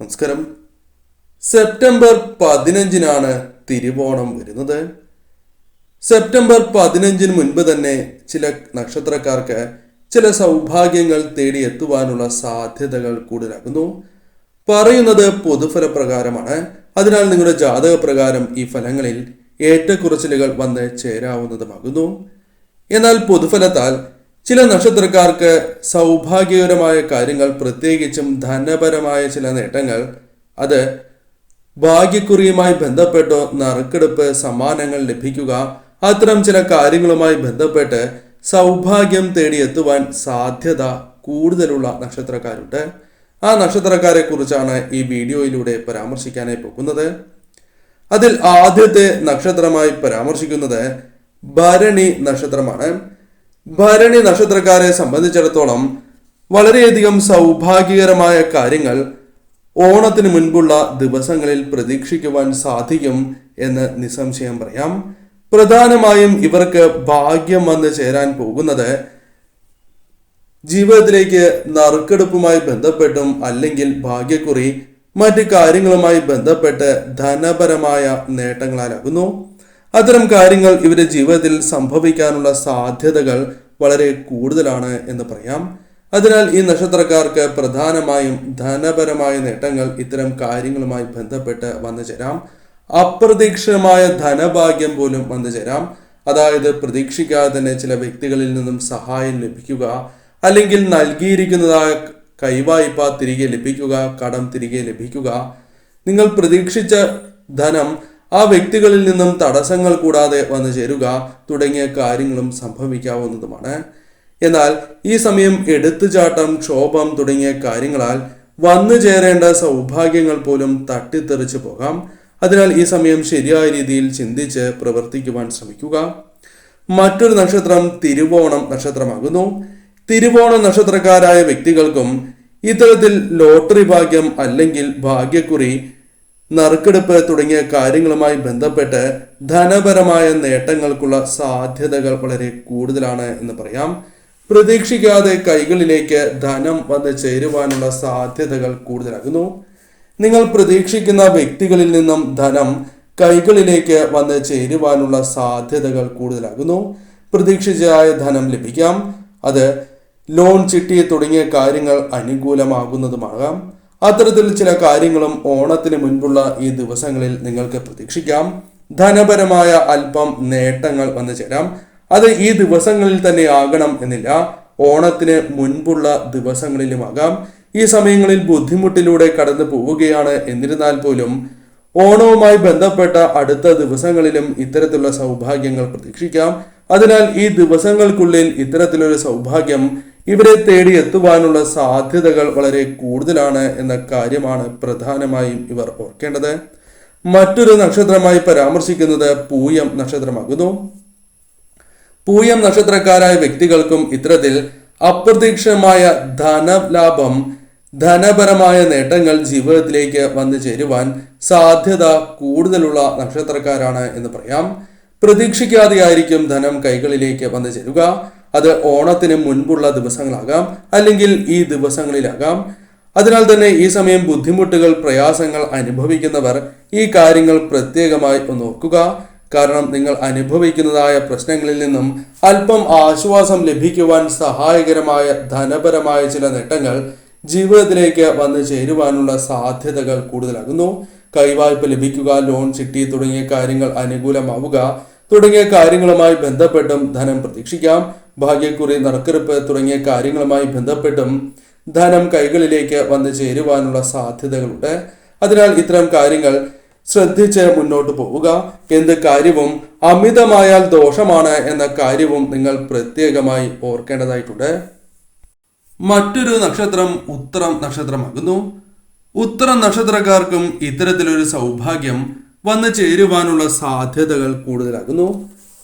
നമസ്കാരം. സെപ്റ്റംബർ 15-നാണ് തിരുവോണം വരുന്നത്. സെപ്റ്റംബർ 15-ന് മുൻപ് തന്നെ ചില നക്ഷത്രക്കാർക്ക് ചില സൗഭാഗ്യങ്ങൾ തേടിയെത്തുവാനുള്ള സാധ്യതകൾ കൂടുതലാകുന്നു. പറയുന്നത് പൊതുഫലപ്രകാരമാണ്. അതിനാൽ നിങ്ങളുടെ ജാതകപ്രകാരം ഈ ഫലങ്ങളിൽ ഏറ്റക്കുറച്ചിലുകൾ വന്ന് ചേരാവുന്നതുമാകുന്നു. എന്നാൽ പൊതുഫലത്താൽ ചില നക്ഷത്രക്കാർക്ക് സൗഭാഗ്യകരമായ കാര്യങ്ങൾ, പ്രത്യേകിച്ചും ധനപരമായ ചില നേട്ടങ്ങൾ, അത് ഭാഗ്യക്കുറിയുമായി ബന്ധപ്പെട്ടോ നറുക്കെടുപ്പ് സമ്മാനങ്ങൾ ലഭിക്കുക, അത്തരം ചില കാര്യങ്ങളുമായി ബന്ധപ്പെട്ട് സൗഭാഗ്യം തേടിയെത്തുവാൻ സാധ്യത കൂടുതലുള്ള നക്ഷത്രക്കാരുണ്ട്. ആ നക്ഷത്രക്കാരെ കുറിച്ചാണ് ഈ വീഡിയോയിലൂടെ പരാമർശിക്കാനായി പോകുന്നത്. അതിൽ ആദ്യത്തെ നക്ഷത്രമായി പരാമർശിക്കുന്നത് ഭരണി നക്ഷത്രമാണ്. ഭരണി നക്ഷത്രക്കാരെ സംബന്ധിച്ചിടത്തോളം വളരെയധികം സൗഭാഗ്യകരമായ കാര്യങ്ങൾ ഓണത്തിന് മുൻപുള്ള ദിവസങ്ങളിൽ പ്രതീക്ഷിക്കുവാൻ സാധിക്കും എന്ന് നിസ്സംശയം പറയാം. പ്രധാനമായും ഇവർക്ക് ഭാഗ്യം വന്ന് ചേരാൻ പോകുന്നത് ജീവിതത്തിലേക്ക് നറുക്കെടുപ്പുമായി ബന്ധപ്പെട്ടും അല്ലെങ്കിൽ ഭാഗ്യക്കുറി മറ്റ് കാര്യങ്ങളുമായി ബന്ധപ്പെട്ട് ധനപരമായ നേട്ടങ്ങളാലാകുന്നു. അത്തരം കാര്യങ്ങൾ ഇവരുടെ ജീവിതത്തിൽ സംഭവിക്കാനുള്ള സാധ്യതകൾ വളരെ കൂടുതലാണ് എന്ന് പറയാം. അതിനാൽ ഈ നക്ഷത്രക്കാർക്ക് പ്രധാനമായും ധനപരമായ നേട്ടങ്ങൾ ഇത്തരം കാര്യങ്ങളുമായി ബന്ധപ്പെട്ട് വന്നു ചേരാം. അപ്രതീക്ഷിതമായ ധനഭാഗ്യം പോലും വന്നു ചേരാം. അതായത് പ്രതീക്ഷിക്കാതെ തന്നെ ചില വ്യക്തികളിൽ നിന്നും സഹായം ലഭിക്കുക, അല്ലെങ്കിൽ നൽകിയിരിക്കുന്നതായ കൈവായ്പ തിരികെ ലഭിക്കുക, കടം തിരികെ ലഭിക്കുക, നിങ്ങൾ പ്രതീക്ഷിച്ച ധനം ആ വ്യക്തികളിൽ നിന്നും തടസ്സങ്ങൾ കൂടാതെ വന്നു ചേരുക തുടങ്ങിയ കാര്യങ്ങളും സംഭവിക്കാവുന്നതുമാണ്. എന്നാൽ ഈ സമയം എടുത്തുചാട്ടം, ക്ഷോഭം തുടങ്ങിയ കാര്യങ്ങളാൽ വന്നു ചേരേണ്ട സൗഭാഗ്യങ്ങൾ പോലും തട്ടിത്തെറിച്ചു പോകാം. അതിനാൽ ഈ സമയം ശരിയായ രീതിയിൽ ചിന്തിച്ച് പ്രവർത്തിക്കുവാൻ ശ്രമിക്കുക. മറ്റൊരു നക്ഷത്രം തിരുവോണം നക്ഷത്രമാകുന്നു. തിരുവോണം നക്ഷത്രക്കാരായ വ്യക്തികൾക്കും ഇത്തരത്തിൽ ലോട്ടറി ഭാഗ്യം അല്ലെങ്കിൽ ഭാഗ്യക്കുറി, നറുക്കെടുപ്പ് തുടങ്ങിയ കാര്യങ്ങളുമായി ബന്ധപ്പെട്ട് ധനപരമായ നേട്ടങ്ങൾക്കുള്ള സാധ്യതകൾ വളരെ കൂടുതലാണ് എന്ന് പറയാം. പ്രതീക്ഷിക്കാതെ കൈകളിലേക്ക് ധനം വന്ന് ചേരുവാനുള്ള സാധ്യതകൾ കൂടുതലാകുന്നു. നിങ്ങൾ പ്രതീക്ഷിക്കുന്ന വ്യക്തികളിൽ നിന്നും ധനം കൈകളിലേക്ക് വന്ന് ചേരുവാനുള്ള സാധ്യതകൾ കൂടുതലാകുന്നു. പ്രതീക്ഷിച്ചായ ധനം ലഭിക്കാം. അത് ലോൺ, ചിട്ടി തുടങ്ങിയ കാര്യങ്ങൾ അനുകൂലമാകുന്നതുമാകാം. അത്തരത്തിൽ ചില കാര്യങ്ങളും ഓണത്തിന് മുൻപുള്ള ഈ ദിവസങ്ങളിൽ നിങ്ങൾക്ക് പ്രതീക്ഷിക്കാം. ധനപരമായ അല്പം നേട്ടങ്ങൾ വന്നു ചേരാം. അത് ഈ ദിവസങ്ങളിൽ തന്നെ ആകണം എന്നില്ല, ഓണത്തിന് മുൻപുള്ള ദിവസങ്ങളിലുമാകാം. ഈ സമയങ്ങളിൽ ബുദ്ധിമുട്ടിലൂടെ കടന്നു പോവുകയാണ്. എന്നിരുന്നാൽ പോലും ഓണവുമായി ബന്ധപ്പെട്ട അടുത്ത ദിവസങ്ങളിലും ഇത്തരത്തിലുള്ള സൗഭാഗ്യങ്ങൾ പ്രതീക്ഷിക്കാം. അതിനാൽ ഈ ദിവസങ്ങൾക്കുള്ളിൽ ഇത്തരത്തിലൊരു സൗഭാഗ്യം ഇവരെ തേടി എത്തുവാനുള്ള സാധ്യതകൾ വളരെ കൂടുതലാണ് എന്ന കാര്യമാണ് പ്രധാനമായും ഇവർ ഓർക്കേണ്ടത്. മറ്റൊരു നക്ഷത്രമായി പരാമർശിക്കുന്നത് പൂയം നക്ഷത്രമാകുന്നു. പൂയം നക്ഷത്രക്കാരായ വ്യക്തികൾക്കും ഇത്തരത്തിൽ അപ്രതീക്ഷിതമായ ധനലാഭം, ധനപരമായ നേട്ടങ്ങൾ ജീവിതത്തിലേക്ക് വന്നു ചേരുവാൻ സാധ്യത കൂടുതലുള്ള നക്ഷത്രക്കാരാണ് എന്ന് പറയാം. പ്രതീക്ഷിക്കാതെയായിരിക്കും ധനം കൈകളിലേക്ക് വന്നു ചേരുക. അത് ഓണത്തിന് മുൻപുള്ള ദിവസങ്ങളാകാം, അല്ലെങ്കിൽ ഈ ദിവസങ്ങളിലാകാം. അതിനാൽ തന്നെ ഈ സമയം ബുദ്ധിമുട്ടുകൾ, പ്രയാസങ്ങൾ അനുഭവിക്കുന്നവർ ഈ കാര്യങ്ങൾ പ്രത്യേകമായി ഒന്ന് ഓർക്കുക. കാരണം നിങ്ങൾ അനുഭവിക്കുന്നതായ പ്രശ്നങ്ങളിൽ നിന്നും അല്പം ആശ്വാസം ലഭിക്കുവാൻ സഹായകരമായ ധനപരമായ ചില നേട്ടങ്ങൾ ജീവിതത്തിലേക്ക് വന്നു ചേരുവാനുള്ള സാധ്യതകൾ കൂടുതലാകുന്നു. കൈവായ്പ ലഭിക്കുക, ലോൺ, ചിട്ടി തുടങ്ങിയ കാര്യങ്ങൾ അനുകൂലമാവുക തുടങ്ങിയ കാര്യങ്ങളുമായി ബന്ധപ്പെട്ടും ധനം പ്രതീക്ഷിക്കാം. ഭാഗ്യക്കുറി, നറുക്കെടുപ്പ് തുടങ്ങിയ കാര്യങ്ങളുമായി ബന്ധപ്പെട്ടും ധനം കൈകളിലേക്ക് വന്നു ചേരുവാനുള്ള സാധ്യതകളുണ്ട്. അതിനാൽ ഇത്തരം കാര്യങ്ങൾ ശ്രദ്ധിച്ച് മുന്നോട്ട് പോവുക. എന്ത് കാര്യവും അമിതമായാൽ ദോഷമാണ് എന്ന കാര്യവും നിങ്ങൾ പ്രത്യേകമായി ഓർക്കേണ്ടതായിട്ടുണ്ട്. മറ്റൊരു നക്ഷത്രം ഉത്തരം നക്ഷത്രമാകുന്നു. ഉത്തരം നക്ഷത്രക്കാർക്കും ഇത്തരത്തിലൊരു സൗഭാഗ്യം വന്നു ചേരുവാനുള്ള സാധ്യതകൾ കൂടുതലാകുന്നു.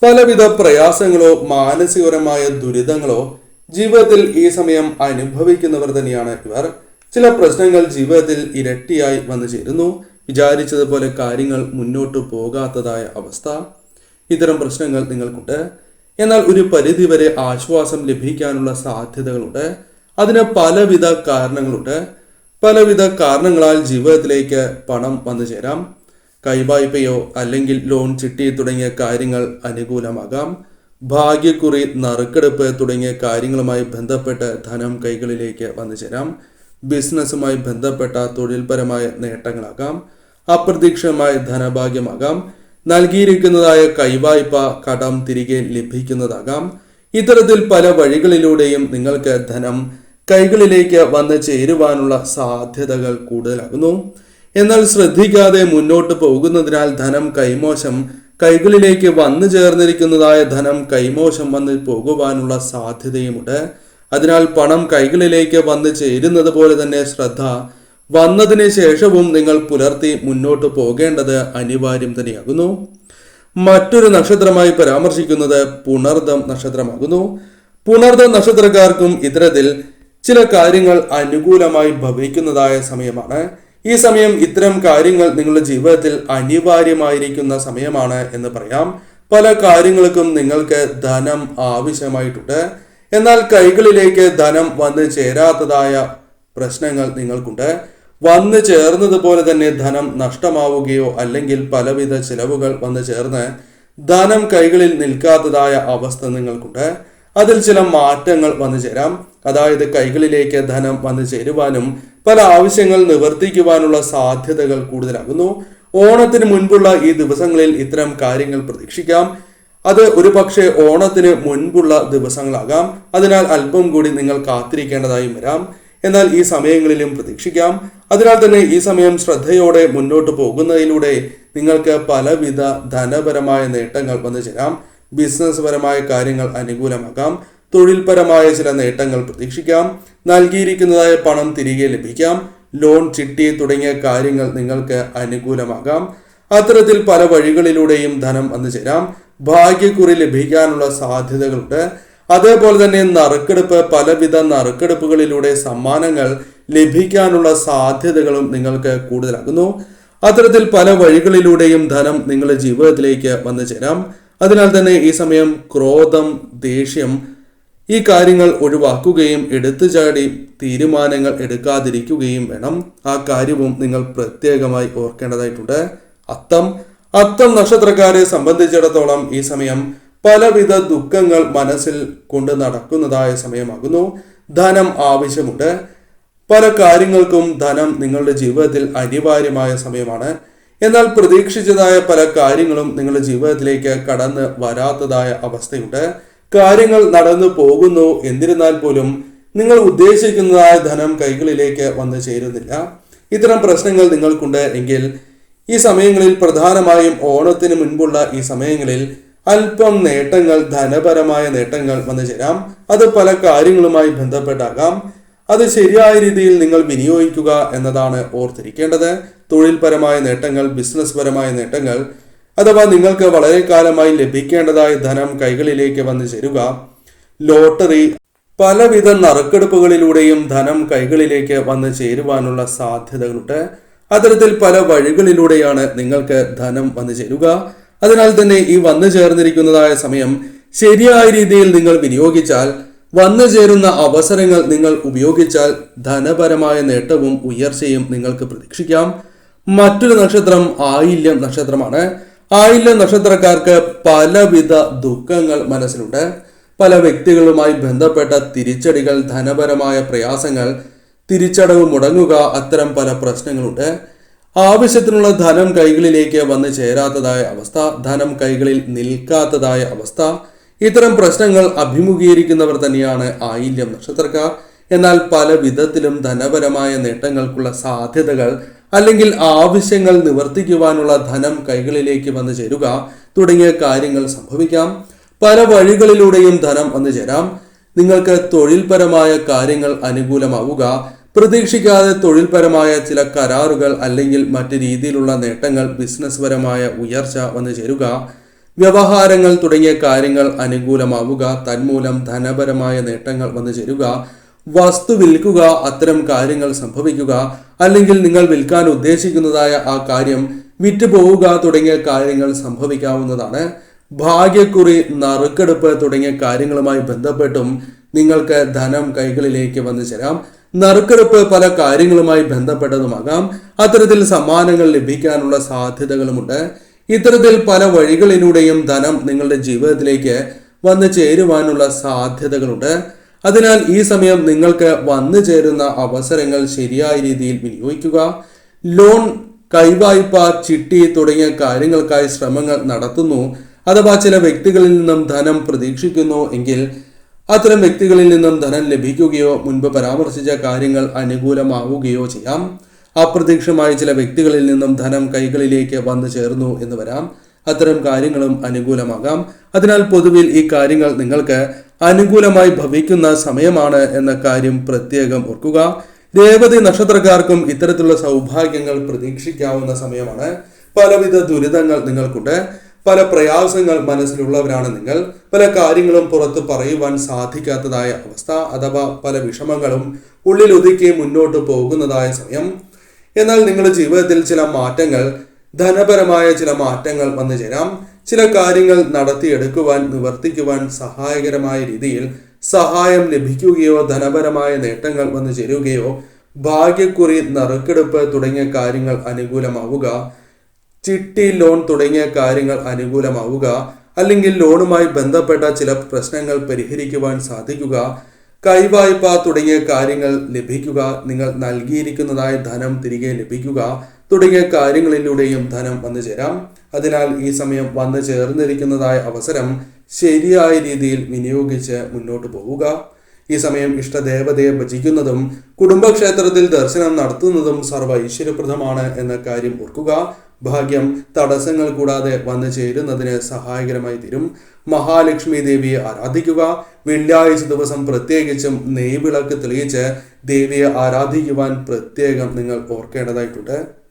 പലവിധ പ്രയാസങ്ങളോ മാനസികപരമായ ദുരിതങ്ങളോ ജീവിതത്തിൽ ഈ സമയം അനുഭവിക്കുന്നവർ തന്നെയാണ് ഇവർ. ചില പ്രശ്നങ്ങൾ ജീവിതത്തിൽ ഇരട്ടിയായി വന്നു ചേരുന്നു. വിചാരിച്ചതുപോലെ കാര്യങ്ങൾ മുന്നോട്ട് പോകാത്തതായ അവസ്ഥ, ഇത്തരം പ്രശ്നങ്ങൾ നിങ്ങൾക്കുണ്ട്. എന്നാൽ ഒരു പരിധിവരെ ആശ്വാസം ലഭിക്കാനുള്ള സാധ്യതകളുണ്ട്. അതിന് പലവിധ കാരണങ്ങളുണ്ട്. പലവിധ കാരണങ്ങളാൽ ജീവിതത്തിലേക്ക് പണം വന്നു ചേരാം. കൈവായ്പയോ അല്ലെങ്കിൽ ലോൺ ചിട്ടി തുടങ്ങിയ കാര്യങ്ങൾ അനുകൂലമാകാം. ഭാഗ്യക്കുറി, നറുക്കെടുപ്പ് തുടങ്ങിയ കാര്യങ്ങളുമായി ബന്ധപ്പെട്ട് ധനം കൈകളിലേക്ക് വന്നു ചേരാം. ബിസിനസ്സുമായി ബന്ധപ്പെട്ട തൊഴിൽപരമായ നേട്ടങ്ങളാകാം. അപ്രതീക്ഷിതമായ ധനഭാഗ്യമാകാം. നൽകിയിരിക്കുന്നതായ കൈവായ്പ, കടം തിരികെ ലഭിക്കുന്നതാകാം. ഇത്തരത്തിൽ പല വഴികളിലൂടെയും നിങ്ങൾക്ക് ധനം കൈകളിലേക്ക് വന്ന് ചേരുവാനുള്ള സാധ്യതകൾ കൂടുതലാകുന്നു. എന്നാൽ ശ്രദ്ധിക്കാതെ മുന്നോട്ട് പോകുന്നതിനാൽ ധനം കൈമോശം, കൈകളിലേക്ക് വന്നു ചേർന്നിരിക്കുന്നതായ ധനം കൈമോശം വന്ന് പോകുവാനുള്ള സാധ്യതയുമുണ്ട്. അതിനാൽ പണം കൈകളിലേക്ക് വന്നു ചേരുന്നത് പോലെ തന്നെ ശ്രദ്ധ വന്നതിന് ശേഷവും നിങ്ങൾ പുലർത്തി മുന്നോട്ട് പോകേണ്ടത് അനിവാര്യം തന്നെയാകുന്നു. മറ്റൊരു നക്ഷത്രമായി പരാമർശിക്കുന്നത് പുണർദം നക്ഷത്രമാകുന്നു. പുണർദം നക്ഷത്രക്കാർക്കും ഇത്തരത്തിൽ ചില കാര്യങ്ങൾ അനുകൂലമായി ഭവിക്കുന്നതായ സമയമാണ്. ഈ സമയം ഇത്തരം കാര്യങ്ങൾ നിങ്ങളുടെ ജീവിതത്തിൽ അനിവാര്യമായിരിക്കുന്ന സമയമാണ് എന്ന് പറയാം. പല കാര്യങ്ങൾക്കും നിങ്ങൾക്ക് ധനം ആവശ്യമായിട്ടുണ്ട്. എന്നാൽ കൈകളിലേക്ക് ധനം വന്നു ചേരാത്തതായ പ്രശ്നങ്ങൾ നിങ്ങൾക്കുണ്ട്. വന്നു ചേർന്നതുപോലെ തന്നെ ധനം നഷ്ടമാവുകയോ അല്ലെങ്കിൽ പലവിധ ചിലവുകൾ വന്നു ചേർന്ന് ധനം കൈകളിൽ നിൽക്കാത്തതായ അവസ്ഥ നിങ്ങൾക്കുണ്ട്. അതിൽ ചില മാറ്റങ്ങൾ വന്നു ചേരാം. അതായത് കൈകളിലേക്ക് ധനം വന്നു ചേരുവാനും പല ആവശ്യങ്ങൾ നിവർത്തിക്കുവാനുള്ള സാധ്യതകൾ കൂടുതലാകുന്നു. ഓണത്തിന് മുൻപുള്ള ഈ ദിവസങ്ങളിൽ ഇത്തരം കാര്യങ്ങൾ പ്രതീക്ഷിക്കാം. അത് ഒരു പക്ഷേ ഓണത്തിന് മുൻപുള്ള ദിവസങ്ങളാകാം. അതിനാൽ അല്പം കൂടി നിങ്ങൾ കാത്തിരിക്കേണ്ടതായും വരാം. എന്നാൽ ഈ സമയങ്ങളിലും പ്രതീക്ഷിക്കാം. അതിനാൽ തന്നെ ഈ സമയം ശ്രദ്ധയോടെ മുന്നോട്ട് പോകുന്നതിലൂടെ നിങ്ങൾക്ക് പലവിധ ധനപരമായ നേട്ടങ്ങൾ വന്നു ചേരാം. ബിസിനസ് പരമായ കാര്യങ്ങൾ അനുകൂലമാകാം. തൊഴിൽപരമായ ചില നേട്ടങ്ങൾ പ്രതീക്ഷിക്കാം. നൽകിയിരിക്കുന്നതായ പണം തിരികെ ലഭിക്കാം. ലോൺ, ചിട്ടി തുടങ്ങിയ കാര്യങ്ങൾ നിങ്ങൾക്ക് അനുകൂലമാകാം. അത്തരത്തിൽ പല വഴികളിലൂടെയും ധനം വന്നു ചേരാം. ഭാഗ്യക്കുറി ലഭിക്കാനുള്ള സാധ്യതകളുണ്ട്. അതേപോലെ തന്നെ നറുക്കെടുപ്പ്, പലവിധ നറുക്കെടുപ്പുകളിലൂടെ സമ്മാനങ്ങൾ ലഭിക്കാനുള്ള സാധ്യതകളും നിങ്ങൾക്ക് കൂടുതലാകുന്നു. അത്തരത്തിൽ പല വഴികളിലൂടെയും ധനം നിങ്ങളുടെ ജീവിതത്തിലേക്ക് വന്നു ചേരാം. അതിനാൽ തന്നെ ഈ സമയം ക്രോധം, ദേഷ്യം ഈ കാര്യങ്ങൾ ഒഴിവാക്കുകയും എടുത്തുചാടി തീരുമാനങ്ങൾ എടുക്കാതിരിക്കുകയും വേണം. ആ കാര്യവും നിങ്ങൾ പ്രത്യേകമായി ഓർക്കേണ്ടതായിട്ടുണ്ട്. അത്തം നക്ഷത്രക്കാരെ സംബന്ധിച്ചിടത്തോളം ഈ സമയം പലവിധ ദുഃഖങ്ങൾ മനസ്സിൽ കൊണ്ട് നടക്കുന്നതായ സമയമാകുന്നു. ധനം ആവശ്യമുണ്ട്. പല കാര്യങ്ങൾക്കും ധനം നിങ്ങളുടെ ജീവിതത്തിൽ അനിവാര്യമായ സമയമാണ്. എന്നാൽ പ്രതീക്ഷിച്ചതായ പല കാര്യങ്ങളും നിങ്ങളുടെ ജീവിതത്തിലേക്ക് കടന്ന് വരാത്തതായ അവസ്ഥയുണ്ട്. കാര്യങ്ങൾ നടന്നു പോകുന്നു. എന്നിരുന്നാൽ പോലും നിങ്ങൾ ഉദ്ദേശിക്കുന്നതായ ധനം കൈകളിലേക്ക് വന്നു ചേരുന്നില്ല. ഇത്തരം പ്രശ്നങ്ങൾ നിങ്ങൾക്കുണ്ട് എങ്കിൽ ഈ സമയങ്ങളിൽ, പ്രധാനമായും ഓണത്തിന് മുൻപുള്ള ഈ സമയങ്ങളിൽ അല്പം നേട്ടങ്ങൾ, ധനപരമായ നേട്ടങ്ങൾ വന്നു ചേരാം. അത് പല കാര്യങ്ങളുമായി ബന്ധപ്പെട്ടാകാം. അത് ശരിയായ രീതിയിൽ നിങ്ങൾ വിനിയോഗിക്കുക എന്നതാണ് ഓർത്തിരിക്കേണ്ടത്. തൊഴിൽപരമായ നേട്ടങ്ങൾ, ബിസിനസ് പരമായ നേട്ടങ്ങൾ, അഥവാ നിങ്ങൾക്ക് വളരെ കാലമായി ലഭിക്കേണ്ടതായ ധനം കൈകളിലേക്ക് വന്നു ചേരുക, ലോട്ടറി, പലവിധ നറുക്കെടുപ്പുകളിലൂടെയും ധനം കൈകളിലേക്ക് വന്നു ചേരുവാനുള്ള സാധ്യതകളുണ്ട്. അത്തരത്തിൽ പല വഴികളിലൂടെയാണ് നിങ്ങൾക്ക് ധനം വന്നു ചേരുക. അതിനാൽ തന്നെ ഈ വന്നു ചേർന്നിരിക്കുന്നതായ സമയം ശരിയായ രീതിയിൽ നിങ്ങൾ വിനിയോഗിച്ചാൽ, വന്നു ചേരുന്ന അവസരങ്ങൾ നിങ്ങൾ ഉപയോഗിച്ചാൽ ധനപരമായ നേട്ടവും ഉയർച്ചയും നിങ്ങൾക്ക് പ്രതീക്ഷിക്കാം. മറ്റൊരു നക്ഷത്രം ആയില്യം നക്ഷത്രമാണ്. ആയില്യം നക്ഷത്രക്കാർക്ക് പലവിധ ദുഃഖങ്ങൾ മനസ്സിലുണ്ട്. പല വ്യക്തികളുമായി ബന്ധപ്പെട്ട തിരിച്ചടികൾ, ധനപരമായ പ്രയാസങ്ങൾ, തിരിച്ചടവ് മുടങ്ങുക, അത്തരം പല പ്രശ്നങ്ങളുണ്ട്. ആവശ്യത്തിനുള്ള ധനം കൈകളിലേക്ക് വന്നു ചേരാത്തതായ അവസ്ഥ, ധനം കൈകളിൽ നിൽക്കാത്തതായ അവസ്ഥ, ഇത്തരം പ്രശ്നങ്ങൾ അഭിമുഖീകരിക്കുന്നവർ തന്നെയാണ് ആയില്യം നക്ഷത്രക്കാർ. എന്നാൽ പല വിധത്തിലും ധനപരമായ നേട്ടങ്ങൾക്കുള്ള സാധ്യതകൾ അല്ലെങ്കിൽ ആവശ്യങ്ങൾ നിവർത്തിക്കുവാനുള്ള ധനം കൈകളിലേക്ക് വന്നു ചേരുക തുടങ്ങിയ കാര്യങ്ങൾ സംഭവിക്കാം. പല വഴികളിലൂടെയും ധനം വന്നു ചേരാം. നിങ്ങൾക്ക് തൊഴിൽപരമായ കാര്യങ്ങൾ അനുകൂലമാവുക, പ്രതീക്ഷിക്കാതെ തൊഴിൽപരമായ ചില കരാറുകൾ അല്ലെങ്കിൽ മറ്റു രീതിയിലുള്ള നേട്ടങ്ങൾ, ബിസിനസ് പരമായ ഉയർച്ച വന്നു ചേരുക, വ്യവഹാരങ്ങൾ തുടങ്ങിയ കാര്യങ്ങൾ അനുകൂലമാവുക, തന്മൂലം ധനപരമായ നേട്ടങ്ങൾ വന്നു ചേരുക, വസ്തു വിൽക്കുക, അത്തരം കാര്യങ്ങൾ സംഭവിക്കുക, അല്ലെങ്കിൽ നിങ്ങൾ വിൽക്കാൻ ഉദ്ദേശിക്കുന്നതായ ആ കാര്യം വിറ്റുപോവുക തുടങ്ങിയ കാര്യങ്ങൾ സംഭവിക്കാവുന്നതാണ്. ഭാഗ്യക്കുറി, നറുക്കെടുപ്പ് തുടങ്ങിയ കാര്യങ്ങളുമായി ബന്ധപ്പെട്ടും നിങ്ങൾക്ക് ധനം കൈകളിലേക്ക് വന്നു ചേരാം. നറുക്കെടുപ്പ് പല കാര്യങ്ങളുമായി ബന്ധപ്പെട്ടതുമാകാം. അത്തരത്തിൽ സമ്മാനങ്ങൾ ലഭിക്കാനുള്ള സാധ്യതകളുമുണ്ട്. ഇത്തരത്തിൽ പല വഴികളിലൂടെയും ധനം നിങ്ങളുടെ ജീവിതത്തിലേക്ക് വന്നു ചേരുവാനുള്ള സാധ്യതകളുണ്ട്. അതിനാൽ ഈ സമയം നിങ്ങൾക്ക് വന്നു ചേരുന്ന അവസരങ്ങൾ ശരിയായ രീതിയിൽ വിനിയോഗിക്കുക. ലോൺ, കൈവായ്പ, ചിട്ടി തുടങ്ങിയ കാര്യങ്ങൾക്കായി ശ്രമങ്ങൾ നടത്തുന്നു അഥവാ ചില വ്യക്തികളിൽ നിന്നും ധനം പ്രതീക്ഷിക്കുന്നു എങ്കിൽ അത്തരം വ്യക്തികളിൽ നിന്നും ധനം ലഭിക്കുകയോ മുൻപ് പരാമർശിച്ച കാര്യങ്ങൾ അനുകൂലമാവുകയോ ചെയ്യാം. അപ്രതീക്ഷിതമായി ചില വ്യക്തികളിൽ നിന്നും ധനം കൈകളിലേക്ക് വന്നു ചേർന്നു എന്ന് വരാം. അത്തരം കാര്യങ്ങളും അനുകൂലമാകാം. അതിനാൽ പൊതുവിൽ ഈ കാര്യങ്ങൾ നിങ്ങൾക്ക് അനുകൂലമായി ഭവിക്കുന്ന സമയമാണ് എന്ന കാര്യം പ്രത്യേകം ഓർക്കുക. രേവതി നക്ഷത്രക്കാർക്കും ഇത്തരത്തിലുള്ള സൗഭാഗ്യങ്ങൾ പ്രതീക്ഷിക്കാവുന്ന സമയമാണ്. പലവിധ ദുരിതങ്ങൾ നിങ്ങൾക്കുണ്ട്. പല പ്രയാസങ്ങൾ മനസ്സിലുള്ളവരാണ് നിങ്ങൾ. പല കാര്യങ്ങളും പുറത്ത് പറയുവാൻ സാധിക്കാത്തതായ അവസ്ഥ അഥവാ പല വിഷമങ്ങളും ഉള്ളിൽ ഒതുക്കി മുന്നോട്ട് പോകുന്നതായ സമയം. എന്നാൽ നിങ്ങളുടെ ജീവിതത്തിൽ ചില മാറ്റങ്ങൾ, ധനപരമായ ചില മാറ്റങ്ങൾ വന്നു ചേരാം. ചില കാര്യങ്ങൾ നടത്തിയെടുക്കുവാൻ, നിവർത്തിക്കുവാൻ സഹായകരമായ രീതിയിൽ സഹായം ലഭിക്കുകയോ ധനപരമായ നേട്ടങ്ങൾ വന്നു ചേരുകയോ ഭാഗ്യക്കുറി, നറുക്കെടുപ്പ് തുടങ്ങിയ കാര്യങ്ങൾ അനുകൂലമാവുക, ചിട്ടി, ലോൺ തുടങ്ങിയ കാര്യങ്ങൾ അനുകൂലമാവുക, അല്ലെങ്കിൽ ലോണുമായി ബന്ധപ്പെട്ട ചില പ്രശ്നങ്ങൾ പരിഹരിക്കുവാൻ സാധിക്കുക, കൈവായ്പ തുടങ്ങിയ കാര്യങ്ങൾ ലഭിക്കുക, നിങ്ങൾ നൽകിയിരിക്കുന്നതായ ധനം തിരികെ ലഭിക്കുക തുടങ്ങിയ കാര്യങ്ങളിലൂടെയും ധനം വന്നു ചേരാം. അതിനാൽ ഈ സമയം വന്നു ചേർന്നിരിക്കുന്നതായ അവസരം ശരിയായ രീതിയിൽ വിനിയോഗിച്ച് മുന്നോട്ട് പോവുക. ഈ സമയം ഇഷ്ടദേവതയെ ഭജിക്കുന്നതും കുടുംബക്ഷേത്രത്തിൽ ദർശനം നടത്തുന്നതും സർവ്വ ഐശ്വര്യപ്രദമാണ് എന്ന കാര്യം ഓർക്കുക. ഭാഗ്യം തടസ്സങ്ങൾ കൂടാതെ വന്നു ചേരുന്നതിന് സഹായകരമായി തീരും. മഹാലക്ഷ്മി ദേവിയെ ആരാധിക്കുക. വെള്ളിയാഴ്ച ദിവസം പ്രത്യേകിച്ചും നെയ്വിളക്ക് തെളിയിച്ച് ദേവിയെ ആരാധിക്കുവാൻ പ്രത്യേകം നിങ്ങൾ ഓർക്കേണ്ടതായിട്ടുണ്ട്.